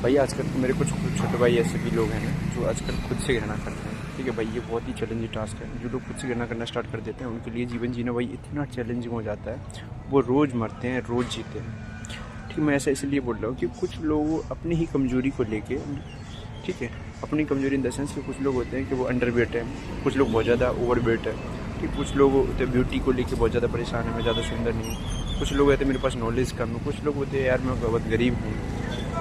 भाई आजकल तो मेरे कुछ छोटे भाई ऐसे भी लोग हैं ना जो आजकल खुद से घृणा करते हैं। ठीक है भाई, ये बहुत ही चैलेंजिंग टास्क है। जो लोग खुद से घृणा करना स्टार्ट कर देते हैं उनके लिए जीवन जीना भाई इतना चैलेंजिंग हो जाता है। वो रोज़ मरते हैं, रोज़ जीते हैं। ठीक है, मैं ऐसा इसलिए बोल रहा हूँ कि कुछ लोग अपनी ही कमज़ोरी को लेके, ठीक है, अपनी कमज़ोरी इन द सेंस कि कुछ लोग होते हैं कि वो अंडर वेट है, कुछ लोग बहुत ज़्यादा ओवर वेट है, कि कुछ लोग होते हैं ब्यूटी को लेके बहुत ज़्यादा परेशान है, मैं ज़्यादा सुंदर नहीं हूँ। कुछ लोग होते हैं मेरे पास नॉलेज कम है, कुछ लोग होते हैं यार मैं बहुत गरीब हूँ।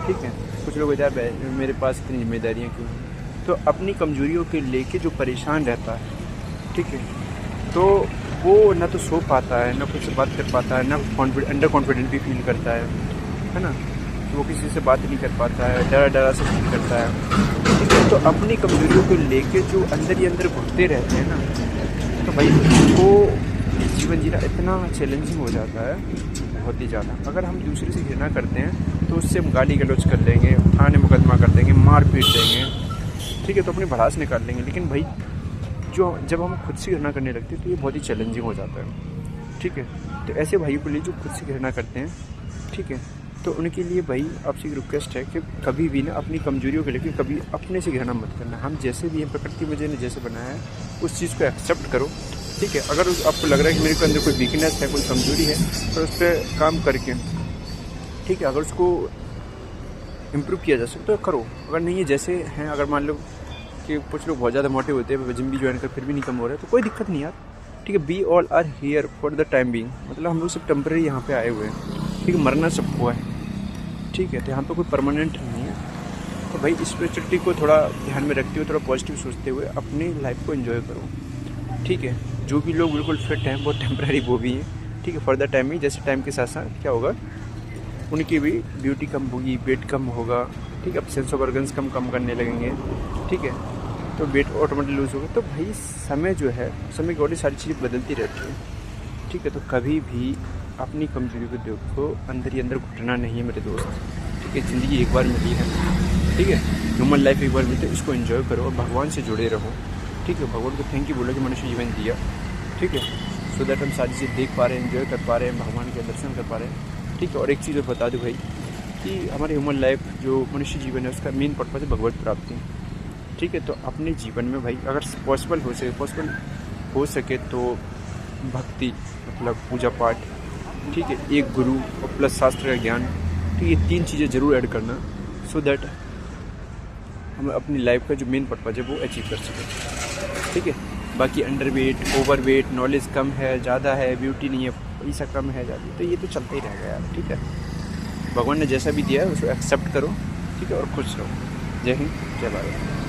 ठीक है, कुछ लोग होते हैं यार मेरे पास इतनी जिम्मेदारियाँ क्यों हैं। तो अपनी कमज़ोरियों के लेके जो परेशान रहता है, ठीक है, तो वो ना तो सो पाता है, ना खुद से बात कर पाता है, ना अंडर कॉन्फिडेंट भी फील करता है ना। वो किसी से बात नहीं कर पाता है, डरा डरा से फील करता है। ठीक है, तो अपनी कमज़ोरियों को लेके जो अंदर ही अंदर घुटते रहते हैं ना, तो भाई उसको जीवन जीना इतना चैलेंजिंग हो जाता है, बहुत ही ज़्यादा। अगर हम दूसरे से घृणा करते हैं तो उससे हम गाली गलौज कर देंगे, थाने मुकदमा कर देंगे, मार पीट देंगे, ठीक है, तो अपनी भड़ास निकाल लेंगे। लेकिन भाई जो जब हम खुद से घृणा करने लगते हैं तो ये बहुत ही चैलेंजिंग हो जाता है। ठीक है, तो ऐसे भाइयों के लिए जो खुद से घृणा करते हैं, ठीक है, तो उनके लिए भाई आपसे एक रिक्वेस्ट है कि कभी भी ना अपनी कमजोरियों को लेकर कभी अपने से घृणा मत करना। हम जैसे भी हैं, प्रकृति मुझे ने जैसे बनाया है उस चीज़ को एक्सेप्ट करो। ठीक है, अगर आपको लग रहा है कि मेरे अंदर कोई वीकनेस है, कोई कमजोरी है, तो उस पर काम करके, ठीक है, अगर उसको इम्प्रूव किया जा सकता है तो करो। अगर नहीं है जैसे हैं, अगर मान लो कि कुछ लोग बहुत ज़्यादा मोटे होते हैं, जिम भी ज्वाइन कर फिर भी नहीं कम हो रहा है, तो कोई दिक्कत नहीं यार। ठीक है, we all are here for the time being, मतलब हम लोग सब टेम्परेरी यहाँ पे आए हुए हैं। ठीक है, मरना सबको है। ठीक है, तो यहाँ पे कोई परमानेंट नहीं है। तो भाई स्पिरिचुअलिटी को थोड़ा ध्यान में रखते हुए, थोड़ा पॉजिटिव सोचते हुए अपनी लाइफ को एंजॉय करो। ठीक है, जो भी लोग बिल्कुल फिट हैं वो टेम्परेरी वो भी हैं। ठीक है, फॉर द टाइम ही, जैसे टाइम के साथ साथ क्या होगा, उनकी भी ब्यूटी कम होगी, वेट कम होगा। ठीक है, अब सेंस ऑफ ऑर्गन्स कम करने लगेंगे। ठीक है, तो वेट ऑटोमेटिक लूज़ होगा। तो भाई समय जो है, समय के अकॉर्डिंग सारी चीज़ें बदलती रहती हैं। ठीक है, तो कभी भी अपनी कमजोरी को देखो, अंदर ही अंदर घुटना नहीं है मेरे दोस्त। ठीक है, ज़िंदगी एक बार मिली है। ठीक है, ह्यूमन लाइफ एक बार मिलती है, इसको एंजॉय करो और भगवान से जुड़े रहो। ठीक है, भगवान को थैंक यू बोलो कि मनुष्य जीवन दिया। ठीक है, सो दैट हम सारी चीज़ें देख पा रहे हैं, एंजॉय कर पा रहे हैं, भगवान के दर्शन कर पा रहे हैं। ठीक है, और एक चीज़ और बता दूँ भाई कि हमारे ह्यूमन लाइफ जो मनुष्य जीवन है उसका मेन पर्पज़ है भगवत प्राप्ति। ठीक है, तो अपने जीवन में भाई अगर पॉसिबल हो सके तो भक्ति, मतलब पूजा पाठ, ठीक है, एक गुरु और प्लस शास्त्र का ज्ञान, ठीक है, ये 3 चीज़ें ज़रूर ऐड करना, सो दैट हम अपनी लाइफ का जो मेन पर्पज़ है वो अचीव कर सकें। ठीक है, बाकी under weight, over weight, knowledge कम है, ज़्यादा है, ब्यूटी नहीं है, पैसा कम है, ज़्यादा, तो ये तो चलता ही रहेगा यार। ठीक है, भगवान ने जैसा भी दिया है उसको एक्सेप्ट करो। ठीक है, और खुश रहो। जय हिंद, जय भारत।